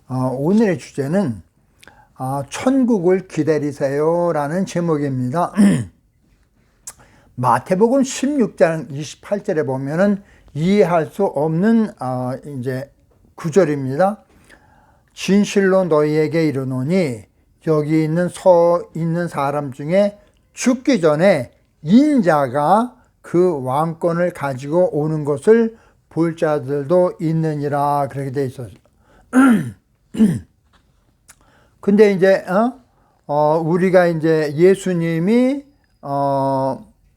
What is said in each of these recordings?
오늘의 주제는 천국을 기다리세요라는 제목입니다. 마태복음 16장 28절에 보면은 이해할 수 없는 이제 구절입니다. 진실로 너희에게 이르노니 여기 있는 서 있는 사람 중에 죽기 전에 인자가 그 왕권을 가지고 오는 것을 볼 자들도 있느니라, 그렇게 돼 있어요. 근데 이제 우리가 이제 예수님이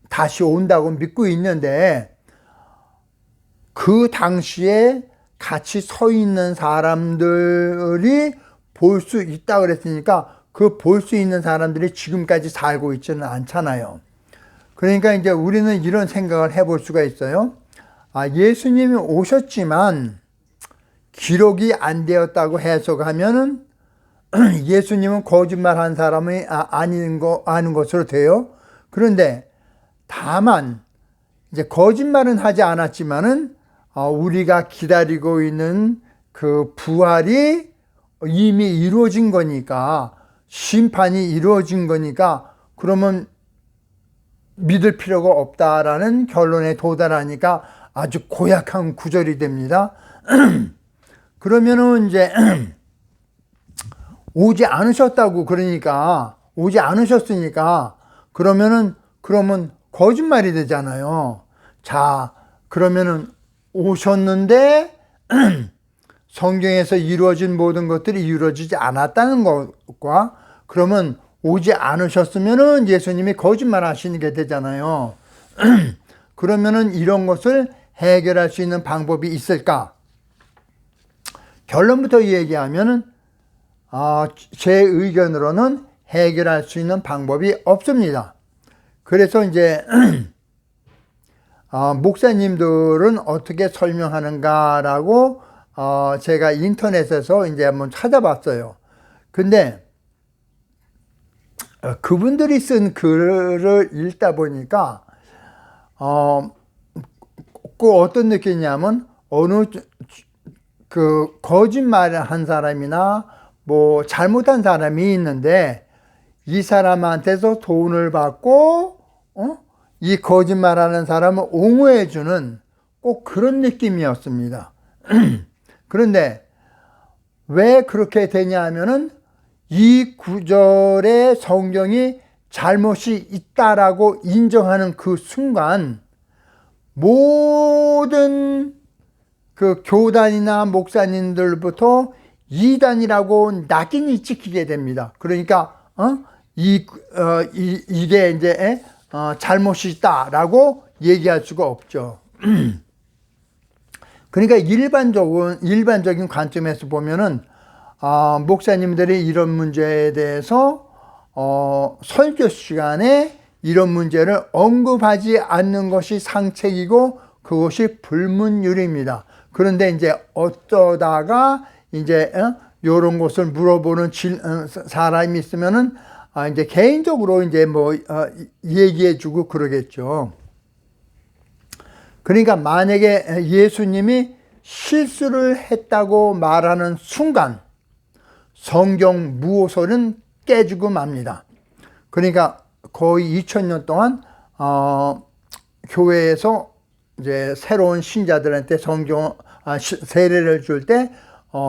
다시 온다고 믿고 있는데, 그 당시에 같이 서 있는 사람들이 볼 수 있다 그랬으니까 그 볼 수 있는 사람들이 지금까지 살고 있지는 않잖아요. 그러니까 이제 우리는 이런 생각을 해볼 수가 있어요. 예수님이 오셨지만 기록이 안 되었다고 해석하면은 예수님은 거짓말한 사람이 아는 것으로 돼요. 그런데 다만 이제 거짓말은 하지 않았지만은 우리가 기다리고 있는 그 부활이 이미 이루어진 거니까, 심판이 이루어진 거니까, 그러면 믿을 필요가 없다라는 결론에 도달하니까 아주 고약한 구절이 됩니다. 그러면은 이제 오지 않으셨다고, 그러니까 오지 않으셨으니까 그러면 거짓말이 되잖아요. 자, 그러면은 오셨는데 성경에서 이루어진 모든 것들이 이루어지지 않았다는 것과, 그러면 오지 않으셨으면은 예수님이 거짓말 하시는 게 되잖아요. 그러면은 이런 것을 해결할 수 있는 방법이 있을까? 결론부터 얘기하면은 제 의견으로는 해결할 수 있는 방법이 없습니다. 그래서 이제 목사님들은 어떻게 설명하는가라고 제가 인터넷에서 이제 한번 찾아봤어요. 근데 그분들이 쓴 글을 읽다 보니까 꼭 어떤 느낌이냐면, 어느 그 거짓말을 한 사람이나 뭐 잘못한 사람이 있는데 이 사람한테서 돈을 받고 이 거짓말하는 사람을 옹호해주는 꼭 그런 느낌이었습니다. 그런데 왜 그렇게 되냐 하면은 이 구절에 성경이 잘못이 있다라고 인정하는 그 순간 모든 그 교단이나 목사님들부터 이단이라고 낙인이 찍히게 됩니다. 그러니까 이게 이제 잘못이 있다라고 얘기할 수가 없죠. 그러니까 일반적인 관점에서 보면은 목사님들이 이런 문제에 대해서 설교 시간에 이런 문제를 언급하지 않는 것이 상책이고 그것이 불문율입니다. 그런데 이제 어쩌다가 이제 이런 것을 물어보는 사람이 있으면은 이제 개인적으로 이제 뭐 얘기해주고 그러겠죠. 그러니까 만약에 예수님이 실수를 했다고 말하는 순간 성경 무호설은 깨지고 맙니다. 그러니까 거의 2000년 동안 교회에서 이제 새로운 신자들한테 세례를 줄 때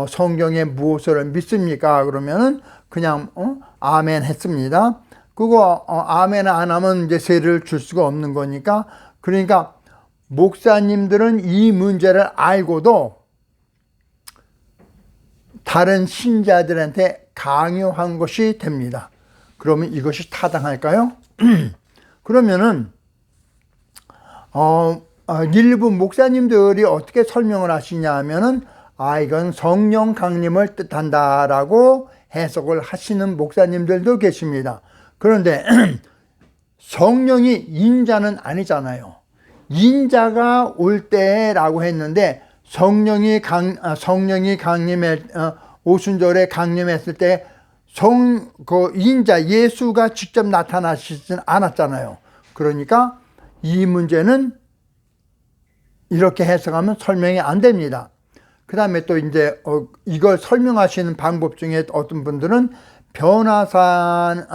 성경의 무엇을 믿습니까? 그러면은 그냥 아멘 했습니다. 그거 아멘 안 하면 이제 세례를 줄 수가 없는 거니까. 그러니까 목사님들은 이 문제를 알고도 다른 신자들한테 강요한 것이 됩니다. 그러면 이것이 타당할까요? 그러면은 일부 목사님들이 어떻게 설명을 하시냐 하면은 이건 성령 강림을 뜻한다라고 해석을 하시는 목사님들도 계십니다. 그런데 성령이 인자는 아니잖아요. 인자가 올 때라고 했는데 성령이 오순절에 강림했을 때 그 인자 예수가 직접 나타나시진 않았잖아요. 그러니까 이 문제는 이렇게 해석하면 설명이 안 됩니다. 그 다음에 또 이제 이걸 설명하시는 방법 중에 어떤 분들은 변화산에서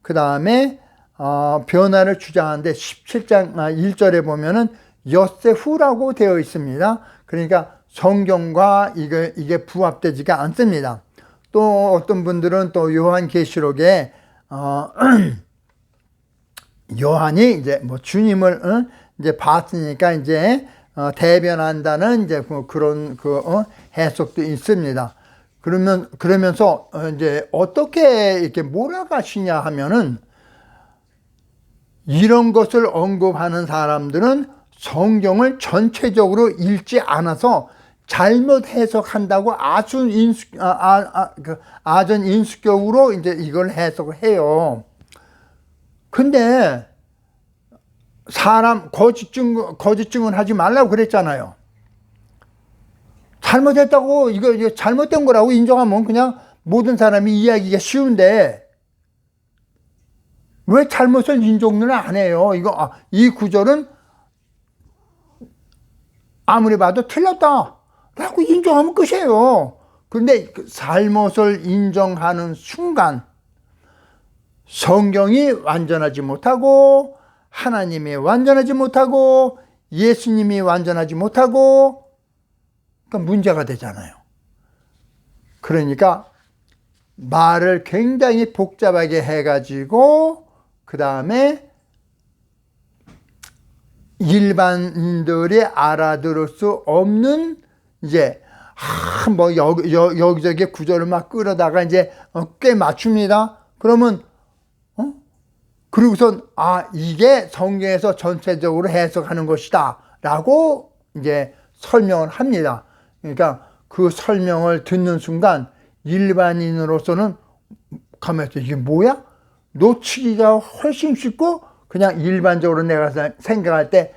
그 다음에 변화를 주장하는데 17장 1절에 보면은 엿새 후라고 되어 있습니다. 그러니까 성경과 이게 부합되지가 않습니다. 또 어떤 분들은 또 요한계시록에 요한이 이제 뭐 주님을 이제 봤으니까 이제 대변한다는 이제 그런 해석도 있습니다. 그러면서 이제 어떻게 이렇게 몰아가시냐 하면은 이런 것을 언급하는 사람들은 성경을 전체적으로 읽지 않아서 잘못 해석한다고 아전 인수격으로 이제 이걸 해석을 해요. 근데 사람 거짓 증언하지 말라고 그랬잖아요. 잘못했다고 이거 잘못된 거라고 인정하면 그냥 모든 사람이 이해하기가 쉬운데 왜 잘못을 인정을 안 해요? 이 구절은 아무리 봐도 틀렸다라고 인정하면 끝이에요. 그런데 그 잘못을 인정하는 순간 성경이 완전하지 못하고 하나님이 완전하지 못하고 예수님이 완전하지 못하고 그러니까 문제가 되잖아요. 그러니까 말을 굉장히 복잡하게 해가지고 그 다음에 일반인들이 알아들을 수 없는 이제 뭐 여기저기 구절을 막 끌어다가 이제 꽤 맞춥니다. 그러면 그리고선 이게 성경에서 전체적으로 해석하는 것이다 라고 이제 설명을 합니다. 그러니까 그 설명을 듣는 순간 일반인으로서는 가만히 이게 뭐야? 놓치기가 훨씬 쉽고 그냥 일반적으로 내가 생각할 때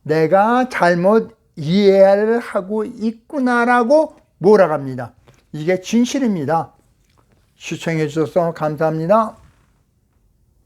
내가 잘못 이해를 하고 있구나라고 몰아갑니다. 이게 진실입니다. 시청해 주셔서 감사합니다.